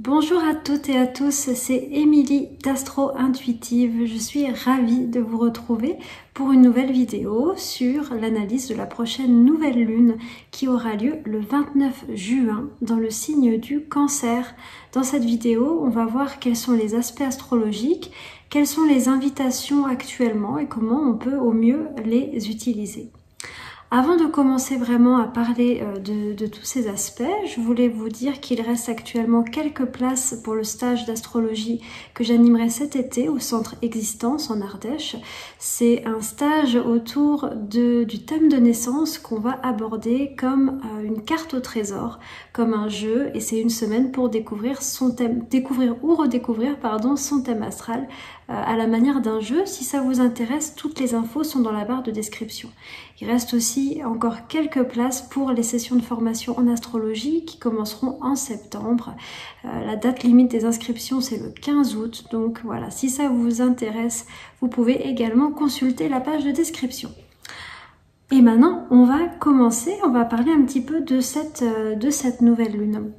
Bonjour à toutes et à tous, c'est Émilie d'Astro Intuitive. Je suis ravie de vous retrouver pour une nouvelle vidéo sur l'analyse de la prochaine nouvelle lune qui aura lieu le 29 juin dans le signe du Cancer. Dans cette vidéo, on va voir quels sont les aspects astrologiques, quelles sont les invitations actuellement et comment on peut au mieux les utiliser. Avant de commencer vraiment à parler de tous ces aspects, je voulais vous dire qu'il reste actuellement quelques places pour le stage d'astrologie que j'animerai cet été au Centre Existence en Ardèche. C'est un stage autour du thème de naissance qu'on va aborder comme une carte au trésor, comme un jeu, et c'est une semaine pour découvrir son thème, redécouvrir son thème astral à la manière d'un jeu. Si ça vous intéresse, toutes les infos sont dans la barre de description. Il reste aussi encore quelques places pour les sessions de formation en astrologie qui commenceront en septembre. La date limite des inscriptions, c'est le 15 août. Donc voilà, si ça vous intéresse, vous pouvez également consulter la page de description. Et maintenant, on va commencer, on va parler un petit peu de cette nouvelle lune.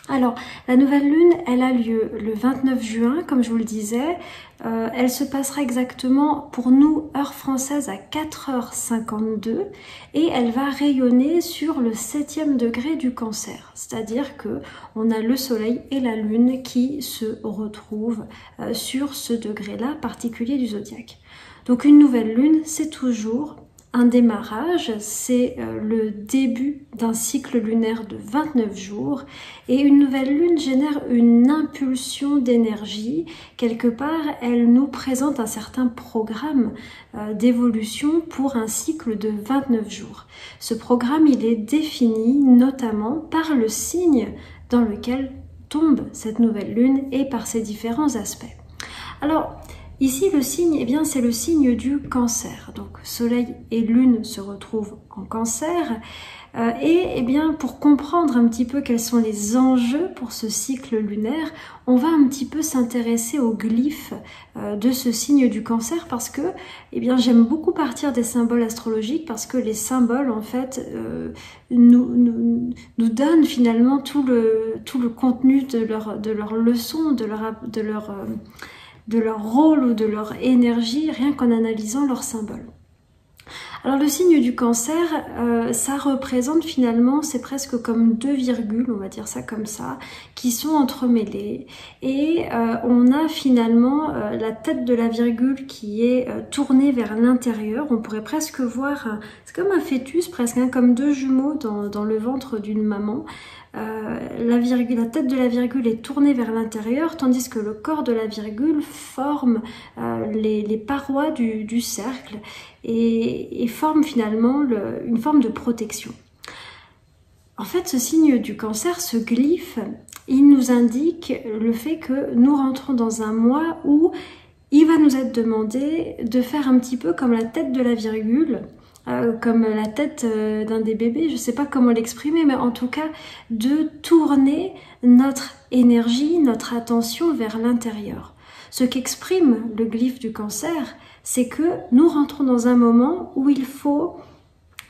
Alors, la nouvelle lune, elle a lieu le 29 juin, comme je vous le disais. Elle se passera exactement, pour nous, heure française, à 4h52 et elle va rayonner sur le 7e degré du Cancer. C'est-à-dire que on a le soleil et la lune qui se retrouvent sur ce degré-là particulier du zodiaque. Donc, une nouvelle lune, c'est toujours un démarrage, c'est le début d'un cycle lunaire de 29 jours et une nouvelle lune génère une impulsion d'énergie. Quelque part, elle nous présente un certain programme d'évolution pour un cycle de 29 jours. Ce programme, il est défini notamment par le signe dans lequel tombe cette nouvelle lune et par ses différents aspects. Alors, ici, le signe, eh bien, c'est le signe du Cancer. Donc, Soleil et Lune se retrouvent en Cancer. Eh bien, pour comprendre un petit peu quels sont les enjeux pour ce cycle lunaire, on va un petit peu s'intéresser aux glyphes de ce signe du Cancer parce que, eh bien, j'aime beaucoup partir des symboles astrologiques parce que les symboles, en fait, nous donnent finalement tout le contenu de leur leçon, de leur rôle ou de leur énergie, rien qu'en analysant leurs symboles. Alors le signe du Cancer, ça représente finalement, c'est presque comme deux virgules, on va dire ça comme ça, qui sont entremêlées. Et on a finalement la tête de la virgule qui est tournée vers l'intérieur. On pourrait presque voir, c'est comme un fœtus presque, hein, comme deux jumeaux dans le ventre d'une maman. La tête de la virgule est tournée vers l'intérieur, tandis que le corps de la virgule forme les parois du cercle et forme finalement une forme de protection. En fait, ce signe du Cancer, ce glyphe, il nous indique le fait que nous rentrons dans un mois où il va nous être demandé de faire un petit peu comme la tête de la virgule, comme la tête d'un des bébés, je ne sais pas comment l'exprimer, mais en tout cas de tourner notre énergie, notre attention vers l'intérieur. Ce qu'exprime le glyphe du Cancer, c'est que nous rentrons dans un moment où il faut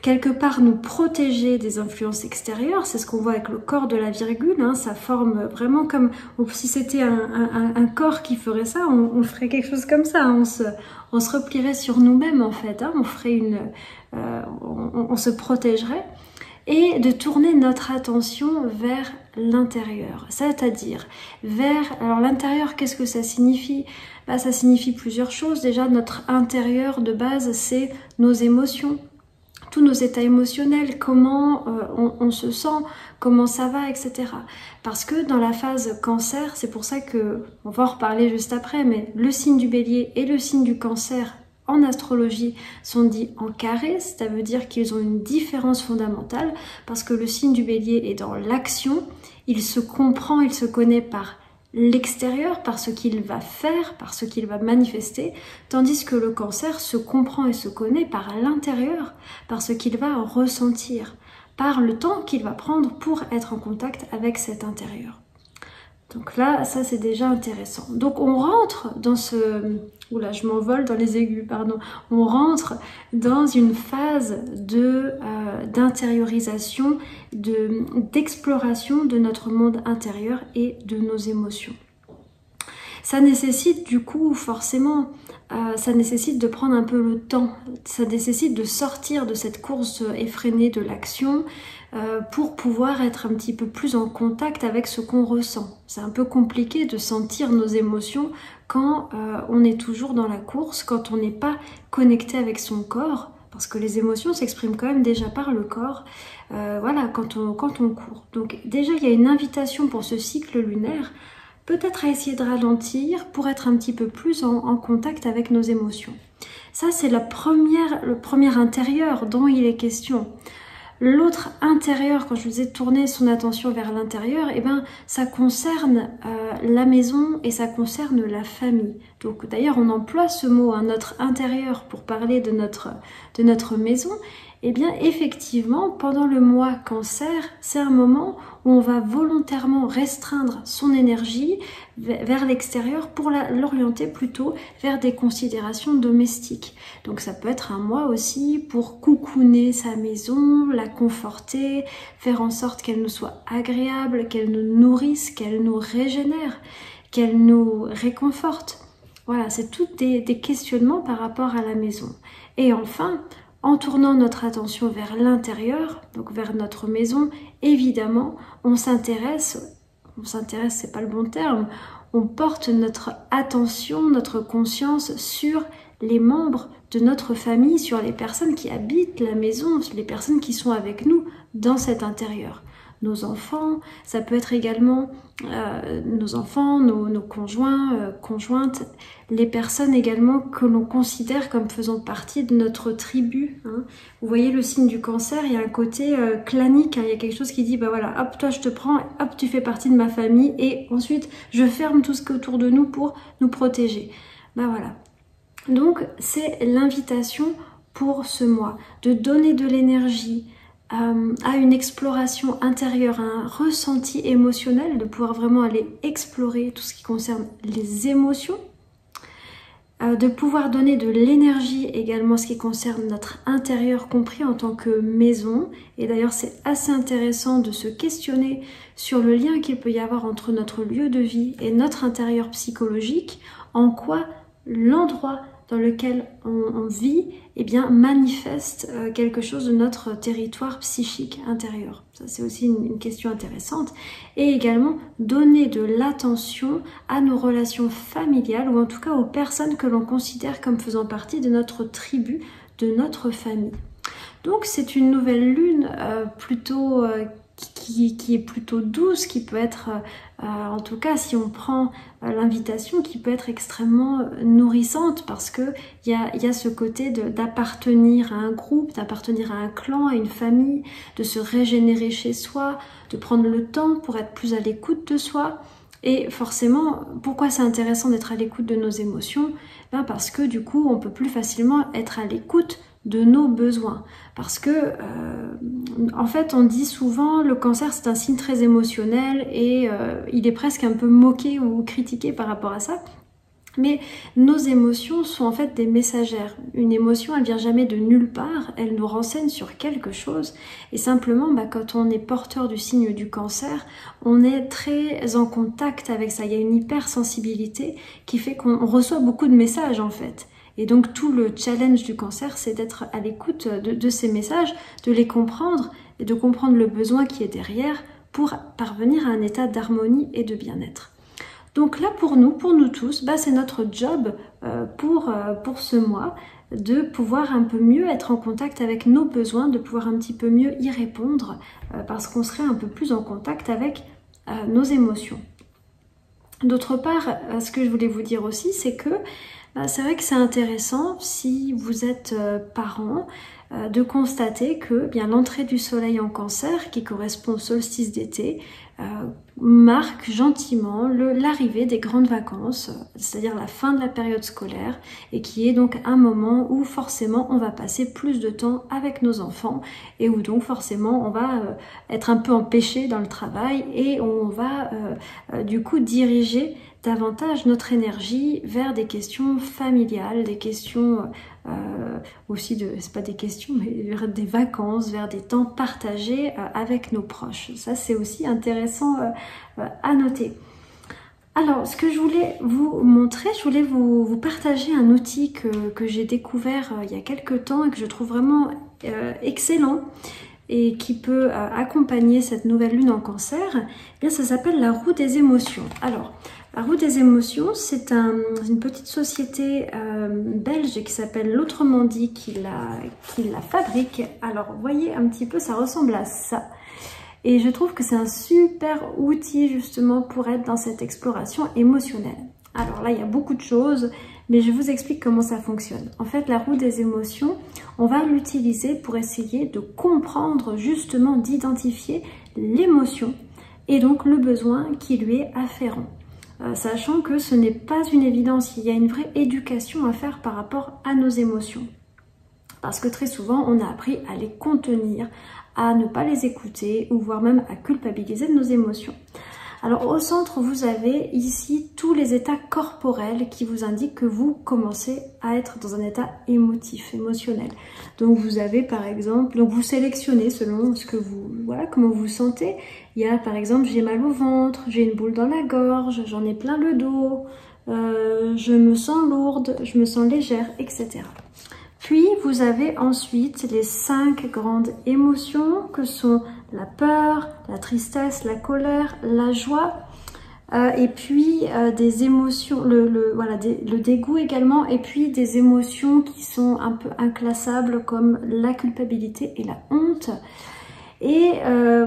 quelque part nous protéger des influences extérieures. C'est ce qu'on voit avec le corps de la virgule, hein, ça forme vraiment comme si c'était un corps qui ferait ça, on ferait quelque chose comme ça, hein, on se replierait sur nous-mêmes en fait, hein, on se protégerait, et de tourner notre attention vers l'intérieur, c'est-à-dire alors l'intérieur, qu'est-ce que ça signifie? Ça signifie plusieurs choses. Déjà, notre intérieur de base, c'est nos émotions, tous nos états émotionnels, comment on se sent, comment ça va, etc. Parce que dans la phase Cancer, c'est pour ça que, on va en reparler juste après, mais le signe du Bélier et le signe du Cancer en astrologie sont dits en carré, ça veut dire qu'ils ont une différence fondamentale, parce que le signe du Bélier est dans l'action, il se comprend, il se connaît par l'extérieur, par ce qu'il va faire, par ce qu'il va manifester, tandis que le Cancer se comprend et se connaît par l'intérieur, par ce qu'il va ressentir, par le temps qu'il va prendre pour être en contact avec cet intérieur. Donc là, ça c'est déjà intéressant. Donc on rentre dans ce... Oula, je m'envole dans les aigus, pardon. On rentre dans une phase d'intériorisation, d'exploration de notre monde intérieur et de nos émotions. Ça nécessite du coup forcément, ça nécessite de prendre un peu le temps, ça nécessite de sortir de cette course effrénée de l'action pour pouvoir être un petit peu plus en contact avec ce qu'on ressent. C'est un peu compliqué de sentir nos émotions quand on est toujours dans la course, quand on n'est pas connecté avec son corps, parce que les émotions s'expriment quand même déjà par le corps, voilà, quand on court. Donc déjà, il y a une invitation pour ce cycle lunaire, peut-être à essayer de ralentir pour être un petit peu plus en contact avec nos émotions. Ça, c'est le premier intérieur dont il est question. L'autre intérieur, quand je vous ai tourné son attention vers l'intérieur, eh ben, ça concerne la maison et ça concerne la famille. Donc d'ailleurs, on emploie ce mot, hein, notre intérieur, pour parler de notre maison. Eh bien, effectivement, pendant le mois Cancer, c'est un moment où on va volontairement restreindre son énergie vers l'extérieur pour l'orienter plutôt vers des considérations domestiques. Donc ça peut être un mois aussi pour coucouner sa maison, la conforter, faire en sorte qu'elle nous soit agréable, qu'elle nous nourrisse, qu'elle nous régénère, qu'elle nous réconforte. Voilà, c'est tous des questionnements par rapport à la maison. Et enfin, en tournant notre attention vers l'intérieur, donc vers notre maison, évidemment, on s'intéresse, c'est pas le bon terme, on porte notre attention, notre conscience sur les membres de notre famille, sur les personnes qui habitent la maison, les personnes qui sont avec nous dans cet intérieur. Nos enfants, ça peut être également nos enfants, nos conjoints, conjointes, les personnes également que l'on considère comme faisant partie de notre tribu. Hein. Vous voyez le signe du Cancer, il y a un côté clanique, hein, il y a quelque chose qui dit, bah voilà, hop, toi je te prends, hop, tu fais partie de ma famille et ensuite je ferme tout ce qui est autour de nous pour nous protéger. Bah voilà. Donc c'est l'invitation pour ce mois, de donner de l'énergie, à une exploration intérieure, à un ressenti émotionnel, de pouvoir vraiment aller explorer tout ce qui concerne les émotions, de pouvoir donner de l'énergie également ce qui concerne notre intérieur compris en tant que maison. Et d'ailleurs c'est assez intéressant de se questionner sur le lien qu'il peut y avoir entre notre lieu de vie et notre intérieur psychologique, en quoi l'endroit dans lequel on vit, eh bien, manifeste quelque chose de notre territoire psychique intérieur. Ça, c'est aussi une question intéressante. Et également, donner de l'attention à nos relations familiales, ou en tout cas aux personnes que l'on considère comme faisant partie de notre tribu, de notre famille. Donc, c'est une nouvelle lune plutôt... qui est plutôt douce, qui peut être, en tout cas si on prend l'invitation, qui peut être extrêmement nourrissante parce que il y a ce côté d'appartenir à un groupe, d'appartenir à un clan, à une famille, de se régénérer chez soi, de prendre le temps pour être plus à l'écoute de soi. Et forcément, pourquoi c'est intéressant d'être à l'écoute de nos émotions? Ben parce que du coup, on peut plus facilement être à l'écoute de nos besoins. Parce que, en fait, on dit souvent le Cancer, c'est un signe très émotionnel et il est presque un peu moqué ou critiqué par rapport à ça. Mais nos émotions sont en fait des messagères. Une émotion, elle vient jamais de nulle part, elle nous renseigne sur quelque chose. Et simplement, quand on est porteur du signe du Cancer, on est très en contact avec ça. Il y a une hypersensibilité qui fait qu'on reçoit beaucoup de messages en fait. Et donc tout le challenge du Cancer, c'est d'être à l'écoute de ces messages, de les comprendre et de comprendre le besoin qui est derrière pour parvenir à un état d'harmonie et de bien-être. Donc là pour nous tous, c'est notre job pour ce mois de pouvoir un peu mieux être en contact avec nos besoins, de pouvoir un petit peu mieux y répondre parce qu'on serait un peu plus en contact avec nos émotions. D'autre part, ce que je voulais vous dire aussi, c'est que c'est vrai que c'est intéressant si vous êtes parent de constater que bien l'entrée du soleil en Cancer, qui correspond au solstice d'été, marque gentiment l'arrivée des grandes vacances, c'est-à-dire la fin de la période scolaire, et qui est donc un moment où forcément on va passer plus de temps avec nos enfants et où donc forcément on va être un peu empêché dans le travail et on va du coup diriger davantage notre énergie vers des questions familiales, des questions aussi c'est pas des questions, mais vers des vacances, vers des temps partagés avec nos proches. Ça, c'est aussi intéressant à noter. Alors, ce que je voulais vous montrer, je voulais vous partager un outil que j'ai découvert il y a quelques temps et que je trouve vraiment excellent et qui peut accompagner cette nouvelle lune en Cancer. Eh bien, ça s'appelle la roue des émotions. Alors, la roue des émotions, c'est une petite société belge qui s'appelle L'Autrement dit qui la fabrique. Alors, vous voyez un petit peu, ça ressemble à ça. Et je trouve que c'est un super outil justement pour être dans cette exploration émotionnelle. Alors là, il y a beaucoup de choses, mais je vous explique comment ça fonctionne. En fait, la roue des émotions, on va l'utiliser pour essayer de comprendre justement, d'identifier l'émotion et donc le besoin qui lui est afférent. Sachant que ce n'est pas une évidence, il y a une vraie éducation à faire par rapport à nos émotions. Parce que très souvent, on a appris à les contenir, à ne pas les écouter ou voire même à culpabiliser de nos émotions. Alors au centre, vous avez ici tous les états corporels qui vous indiquent que vous commencez à être dans un état émotif, émotionnel. Donc vous avez par exemple, donc vous sélectionnez selon ce que vous, voilà, comment vous vous sentez. Il y a par exemple, j'ai mal au ventre, j'ai une boule dans la gorge, j'en ai plein le dos, je me sens lourde, je me sens légère, etc. Puis, vous avez ensuite les 5 grandes émotions que sont la peur, la tristesse, la colère, la joie, et puis des émotions, le dégoût également, et puis des émotions qui sont un peu inclassables comme la culpabilité et la honte. Et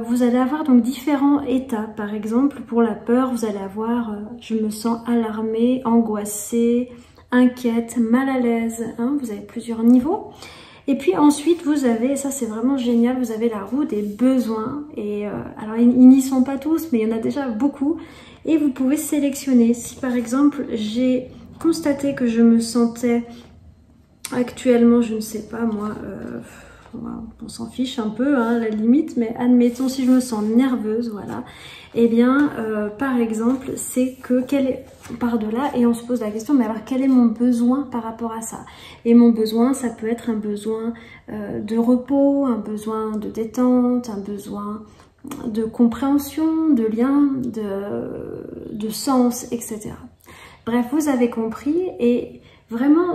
vous allez avoir donc différents états. Par exemple, pour la peur, vous allez avoir je me sens alarmée, angoissée, inquiète, mal à l'aise, hein, vous avez plusieurs niveaux. Et puis ensuite, vous avez, ça c'est vraiment génial, vous avez la roue des besoins. Et alors, ils n'y sont pas tous, mais il y en a déjà beaucoup. Et vous pouvez sélectionner. Si par exemple, j'ai constaté que je me sentais actuellement, je ne sais pas moi, on s'en fiche un peu, hein, à la limite, mais admettons si je me sens nerveuse, voilà. Eh bien, par exemple, c'est que par-delà, et on se pose la question, mais alors quel est mon besoin par rapport à ça? Et mon besoin, ça peut être un besoin de repos, un besoin de détente, un besoin de compréhension, de lien, de sens, etc. Bref, vous avez compris, et vraiment,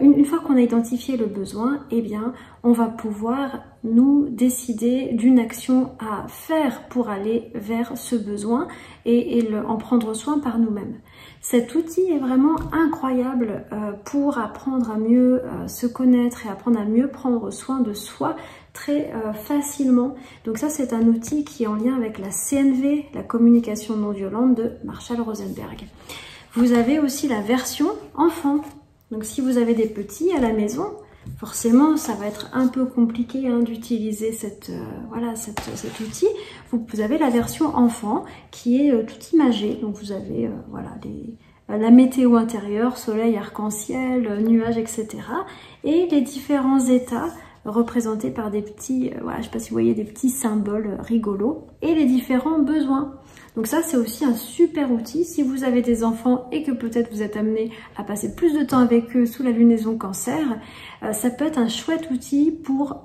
une fois qu'on a identifié le besoin, eh bien, on va pouvoir nous décider d'une action à faire pour aller vers ce besoin et en prendre soin par nous-mêmes. Cet outil est vraiment incroyable pour apprendre à mieux se connaître et apprendre à mieux prendre soin de soi très facilement. Donc ça, c'est un outil qui est en lien avec la CNV, la communication non violente de Marshall Rosenberg. Vous avez aussi la version enfant. Donc si vous avez des petits à la maison, forcément ça va être un peu compliqué hein, d'utiliser cet outil. Vous avez la version enfant qui est tout imagée. Donc vous avez la météo intérieure, soleil, arc-en-ciel, nuages, etc. Et les différents états représentés par des petits, je ne sais pas si vous voyez, des petits symboles rigolos. Et les différents besoins. Donc ça, c'est aussi un super outil. Si vous avez des enfants et que peut-être vous êtes amené à passer plus de temps avec eux sous la lunaison Cancer, ça peut être un chouette outil pour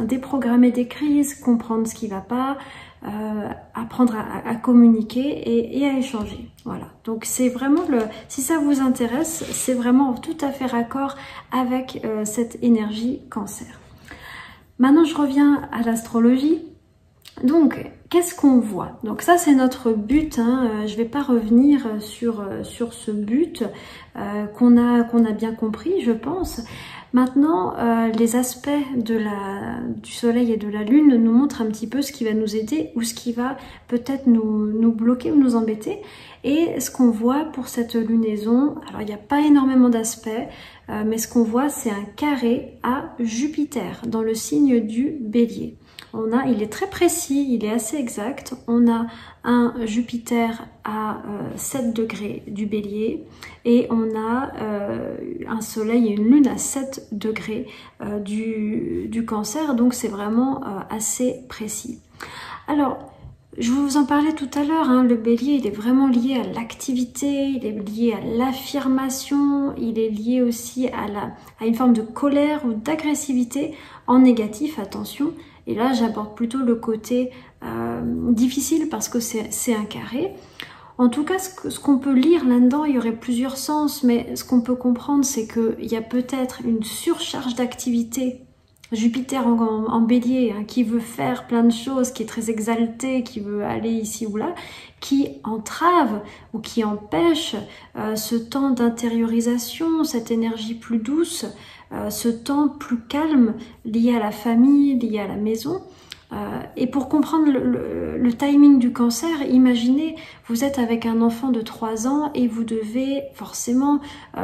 déprogrammer des crises, comprendre ce qui ne va pas, apprendre à communiquer et à échanger. Voilà. Donc c'est vraiment si ça vous intéresse, c'est vraiment tout à fait raccord avec cette énergie Cancer. Maintenant, je reviens à l'astrologie. Donc, qu'est-ce qu'on voit? Donc ça, c'est notre but. Hein. Je ne vais pas revenir sur ce but qu'on a bien compris, je pense. Maintenant, les aspects du soleil et de la lune nous montrent un petit peu ce qui va nous aider ou ce qui va peut-être nous bloquer ou nous embêter. Et ce qu'on voit pour cette lunaison, alors il n'y a pas énormément d'aspects, mais ce qu'on voit, c'est un carré à Jupiter dans le signe du Bélier. il est très précis, il est assez exact. On a un Jupiter à 7 degrés du Bélier et on a un Soleil et une Lune à 7 degrés du Cancer. Donc c'est vraiment assez précis. Alors, je vous en parlais tout à l'heure, hein, le Bélier, il est vraiment lié à l'activité, il est lié à l'affirmation, il est lié aussi à une forme de colère ou d'agressivité en négatif, attention. Et là, j'aborde plutôt le côté difficile parce que c'est un carré. En tout cas, ce qu'on peut lire là-dedans, il y aurait plusieurs sens, mais ce qu'on peut comprendre, c'est qu'il y a peut-être une surcharge d'activité. Jupiter en Bélier, hein, qui veut faire plein de choses, qui est très exalté, qui veut aller ici ou là, qui entrave ou qui empêche ce temps d'intériorisation, cette énergie plus douce, ce temps plus calme lié à la famille, lié à la maison. Et pour comprendre le timing du Cancer, imaginez, vous êtes avec un enfant de 3 ans et vous devez forcément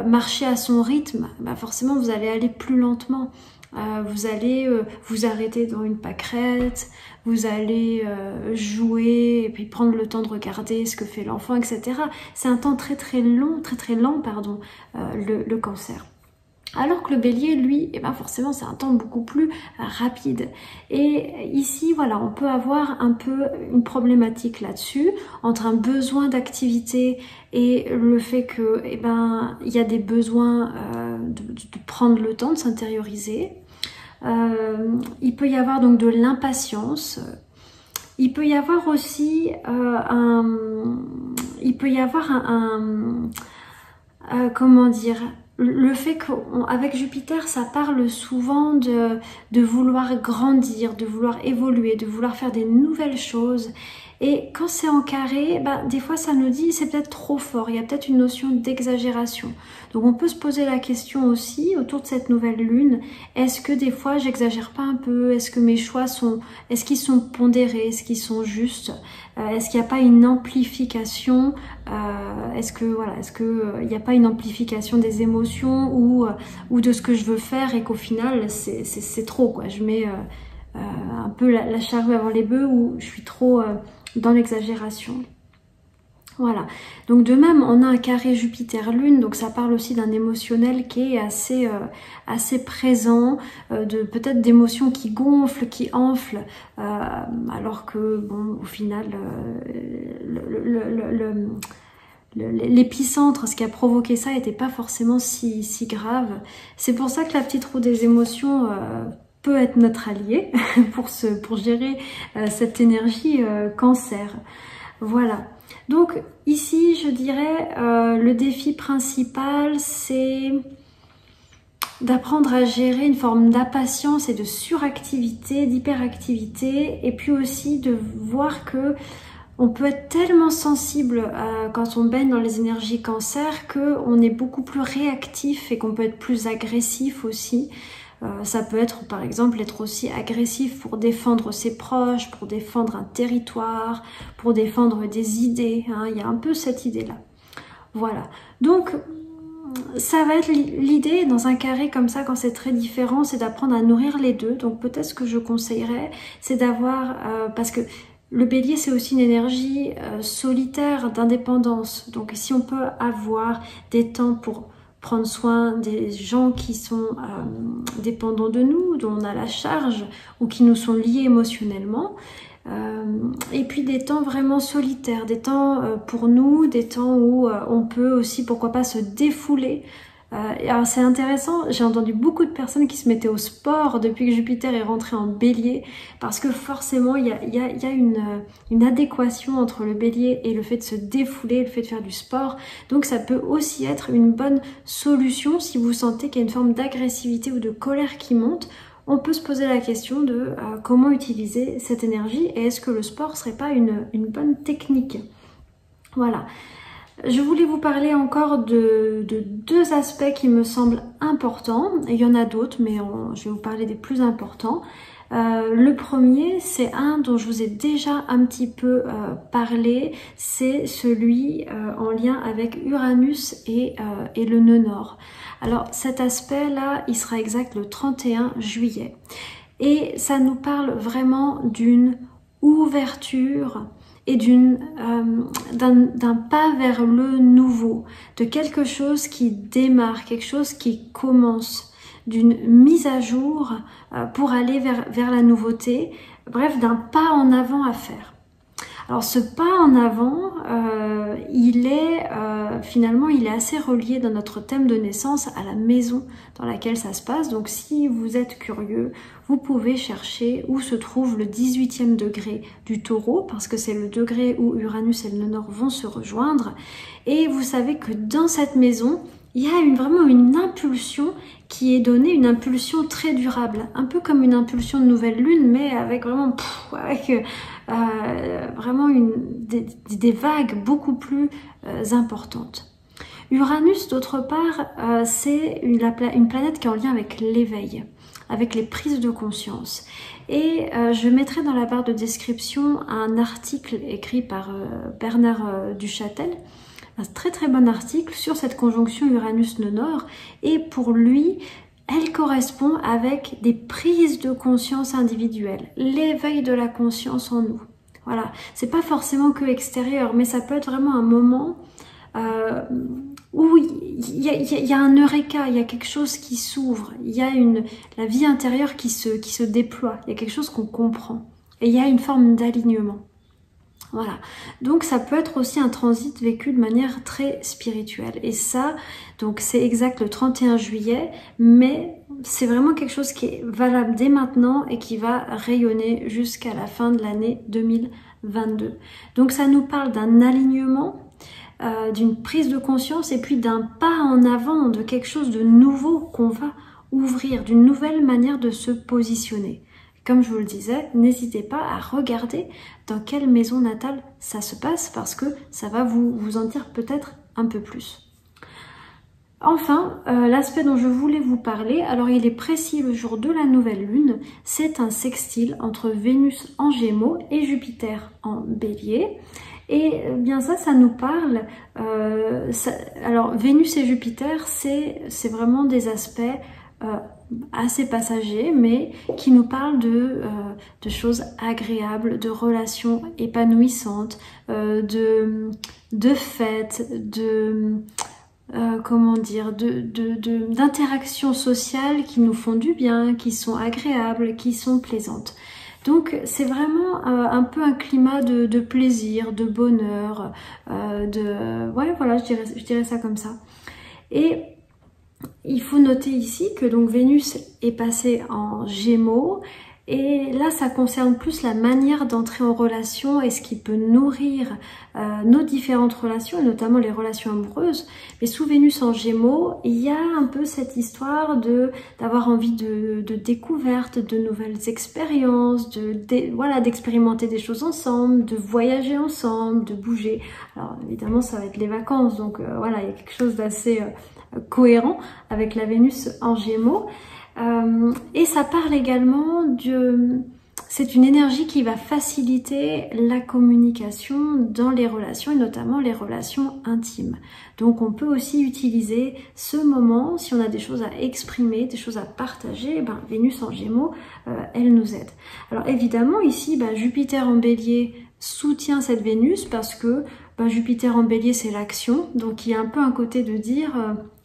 marcher à son rythme. Bah forcément, vous allez aller plus lentement. Vous allez vous arrêter dans une pâquerette, vous allez jouer et puis prendre le temps de regarder ce que fait l'enfant, etc. C'est un temps très lent, pardon, le Cancer. Alors que le Bélier, lui, eh ben forcément, c'est un temps beaucoup plus rapide. Et ici, voilà, on peut avoir un peu une problématique là-dessus, entre un besoin d'activité et le fait que, eh ben, il y a des besoins de prendre le temps de s'intérioriser. Il peut y avoir donc de l'impatience. Il peut y avoir aussi comment dire, le fait qu'avec Jupiter, ça parle souvent de vouloir grandir, de vouloir évoluer, de vouloir faire des nouvelles choses. Et quand c'est en carré, bah, des fois ça nous dit c'est peut-être trop fort, il y a peut-être une notion d'exagération. Donc on peut se poser la question aussi autour de cette nouvelle lune, est-ce que des fois j'exagère pas un peu? Est-ce que mes choix est-ce qu'ils sont pondérés? Est-ce qu'ils sont justes? Est-ce qu'il n'y a pas une amplification? Est-ce que il n'y a pas une amplification des émotions ou de ce que je veux faire et qu'au final c'est trop, quoi. Je mets un peu la charrue avant les bœufs ou je suis trop dans l'exagération. Voilà, donc de même on a un carré Jupiter-Lune, donc ça parle aussi d'un émotionnel qui est assez présent, peut-être d'émotions qui gonflent, qui enflent, alors que bon, au final l'épicentre, ce qui a provoqué ça, n'était pas forcément si grave. C'est pour ça que la petite roue des émotions peut être notre allié pour gérer cette énergie Cancer. Voilà. Donc ici, je dirais, le défi principal, c'est d'apprendre à gérer une forme d'impatience et de suractivité, d'hyperactivité, et puis aussi de voir que on peut être tellement sensible quand on baigne dans les énergies Cancer qu'on est beaucoup plus réactif et qu'on peut être plus agressif aussi. Ça peut être par exemple être aussi agressif pour défendre ses proches, pour défendre un territoire, pour défendre des idées, hein. Il y a un peu cette idée-là. Voilà, donc ça va être l'idée dans un carré comme ça quand c'est très différent, c'est d'apprendre à nourrir les deux. Donc peut-être ce que je conseillerais, c'est d'avoir, parce que le Bélier c'est aussi une énergie solitaire d'indépendance. Donc si on peut avoir des temps pour prendre soin des gens qui sont dépendants de nous, dont on a la charge ou qui nous sont liés émotionnellement. Et puis des temps vraiment solitaires, des temps pour nous, des temps où on peut aussi, pourquoi pas, se défouler. Alors c'est intéressant, j'ai entendu beaucoup de personnes qui se mettaient au sport depuis que Jupiter est rentré en Bélier, parce que forcément il y a une adéquation entre le Bélier et le fait de se défouler, le fait de faire du sport. Donc ça peut aussi être une bonne solution si vous sentez qu'il y a une forme d'agressivité ou de colère qui monte. On peut se poser la question de comment utiliser cette énergie et est-ce que le sport serait pas une bonne technique. Voilà. Je voulais vous parler encore de deux aspects qui me semblent importants. Il y en a d'autres, mais je vais vous parler des plus importants. Le premier, c'est un dont je vous ai déjà un petit peu parlé, c'est celui en lien avec Uranus et le nœud nord. Alors cet aspect-là, il sera exact le 31 juillet. Et ça nous parle vraiment d'une ouverture et d'un pas vers le nouveau, de quelque chose qui démarre, quelque chose qui commence, d'une mise à jour pour aller vers la nouveauté, bref, d'un pas en avant à faire. Alors ce pas en avant, finalement il est assez relié dans notre thème de naissance à la maison dans laquelle ça se passe. Donc si vous êtes curieux, vous pouvez chercher où se trouve le 18e degré du Taureau, parce que c'est le degré où Uranus et le nœud nord vont se rejoindre. Et vous savez que dans cette maison, il y a vraiment une impulsion qui est donnée, une impulsion très durable, un peu comme une impulsion de nouvelle lune, mais avec vraiment, vraiment des vagues beaucoup plus importantes. Uranus, d'autre part, c'est une planète qui est en lien avec l'éveil, avec les prises de conscience. Et je mettrai dans la barre de description un article écrit par Bernard Duchâtel, un très très bon article sur cette conjonction Uranus-nœud nord, et pour lui, elle correspond avec des prises de conscience individuelles, l'éveil de la conscience en nous. Voilà, c'est pas forcément que extérieur, mais ça peut être vraiment un moment où il y a un eureka, il y a quelque chose qui s'ouvre, il y a la vie intérieure qui se déploie, il y a quelque chose qu'on comprend, et il y a une forme d'alignement. Voilà, donc ça peut être aussi un transit vécu de manière très spirituelle. Et ça, donc c'est exact le 31 juillet, mais c'est vraiment quelque chose qui est valable dès maintenant et qui va rayonner jusqu'à la fin de l'année 2022. Donc ça nous parle d'un alignement, d'une prise de conscience et puis d'un pas en avant, de quelque chose de nouveau qu'on va ouvrir, d'une nouvelle manière de se positionner. Comme je vous le disais, n'hésitez pas à regarder dans quelle maison natale ça se passe parce que ça va vous en dire peut-être un peu plus. Enfin, l'aspect dont je voulais vous parler, alors il est précis le jour de la nouvelle lune, c'est un sextile entre Vénus en Gémeaux et Jupiter en Bélier. Et bien ça nous parle, alors Vénus et Jupiter, c'est vraiment des aspects assez passagers, mais qui nous parlent de choses agréables, de relations épanouissantes, de fêtes, comment dire, d'interactions sociales qui nous font du bien, qui sont agréables, qui sont plaisantes. Donc c'est vraiment un peu un climat de plaisir, de bonheur, ouais voilà, je dirais ça comme ça. Et il faut noter ici que donc Vénus est passée en Gémeaux et là ça concerne plus la manière d'entrer en relation et ce qui peut nourrir nos différentes relations, et notamment les relations amoureuses. Mais sous Vénus en Gémeaux, il y a un peu cette histoire d'avoir envie de découverte, de nouvelles expériences, voilà, d'expérimenter des choses ensemble, de voyager ensemble, de bouger. Alors évidemment ça va être les vacances, donc voilà, il y a quelque chose d'assez cohérent avec la Vénus en Gémeaux. Et ça parle également c'est une énergie qui va faciliter la communication dans les relations et notamment les relations intimes. Donc on peut aussi utiliser ce moment si on a des choses à exprimer, des choses à partager. Ben, Vénus en Gémeaux, elle nous aide. Alors évidemment ici, Jupiter en Bélier soutient cette Vénus parce que Jupiter en Bélier c'est l'action. Donc il y a un peu un côté de dire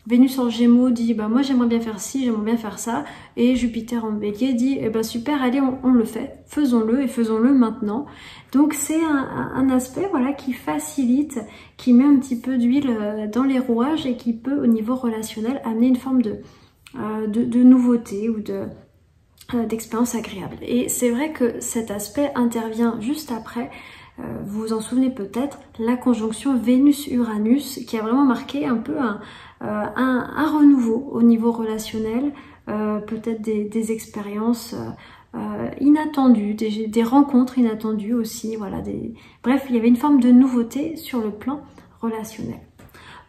Vénus en Gémeaux dit moi j'aimerais bien faire ci, j'aimerais bien faire ça, et Jupiter en Bélier dit super, allez on le fait, faisons-le et faisons-le maintenant. Donc c'est un aspect voilà qui facilite, qui met un petit peu d'huile dans les rouages et qui peut au niveau relationnel amener une forme de nouveauté ou d'expérience agréable. Et c'est vrai que cet aspect intervient juste après, vous vous en souvenez peut-être, la conjonction Vénus-Uranus qui a vraiment marqué un peu un renouveau au niveau relationnel, peut-être des expériences inattendues, des rencontres inattendues aussi, voilà, bref, il y avait une forme de nouveauté sur le plan relationnel.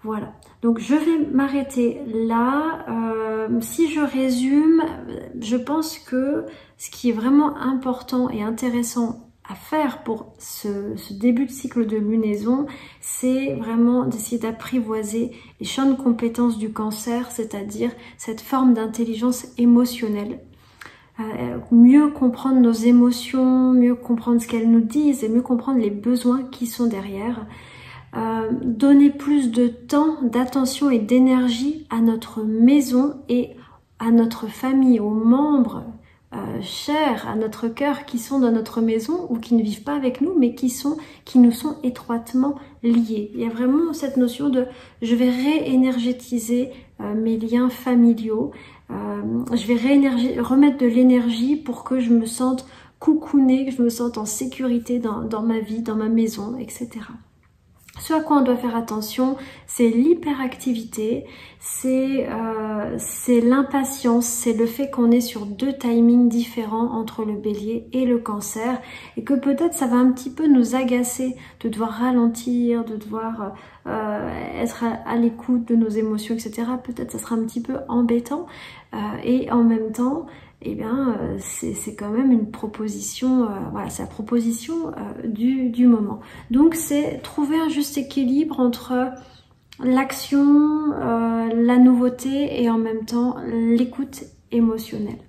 Voilà, donc je vais m'arrêter là. Si je résume, je pense que ce qui est vraiment important et intéressant à faire pour ce début de cycle de lunaison, c'est vraiment d'essayer d'apprivoiser les champs de compétences du Cancer, c'est-à-dire cette forme d'intelligence émotionnelle mieux comprendre nos émotions, mieux comprendre ce qu'elles nous disent et mieux comprendre les besoins qui sont derrière. Donner plus de temps, d'attention et d'énergie à notre maison et à notre famille, aux membres chers à notre cœur qui sont dans notre maison ou qui ne vivent pas avec nous mais qui nous sont étroitement liés. Il y a vraiment cette notion de je vais réénergétiser mes liens familiaux, je vais remettre de l'énergie pour que je me sente coucounée, que je me sente en sécurité dans ma vie, dans ma maison, etc. Ce à quoi on doit faire attention, c'est l'hyperactivité, c'est l'impatience, c'est le fait qu'on est sur 2 timings différents entre le bélier et le cancer et que peut-être ça va un petit peu nous agacer de devoir ralentir, de devoir être à l'écoute de nos émotions, etc. Peut-être ça sera un petit peu embêtant et en même temps, eh bien, c'est quand même une proposition, voilà, c'est la proposition du moment. Donc, c'est trouver un juste équilibre entre l'action, la nouveauté et en même temps l'écoute émotionnelle.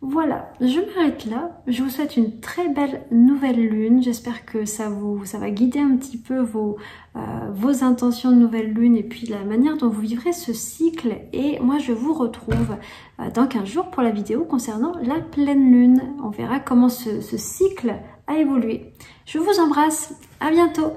Voilà, je m'arrête là. Je vous souhaite une très belle nouvelle lune. J'espère que ça va guider un petit peu vos intentions de nouvelle lune et puis la manière dont vous vivrez ce cycle. Et moi, je vous retrouve dans 15 jours pour la vidéo concernant la pleine lune. On verra comment ce cycle a évolué. Je vous embrasse. À bientôt.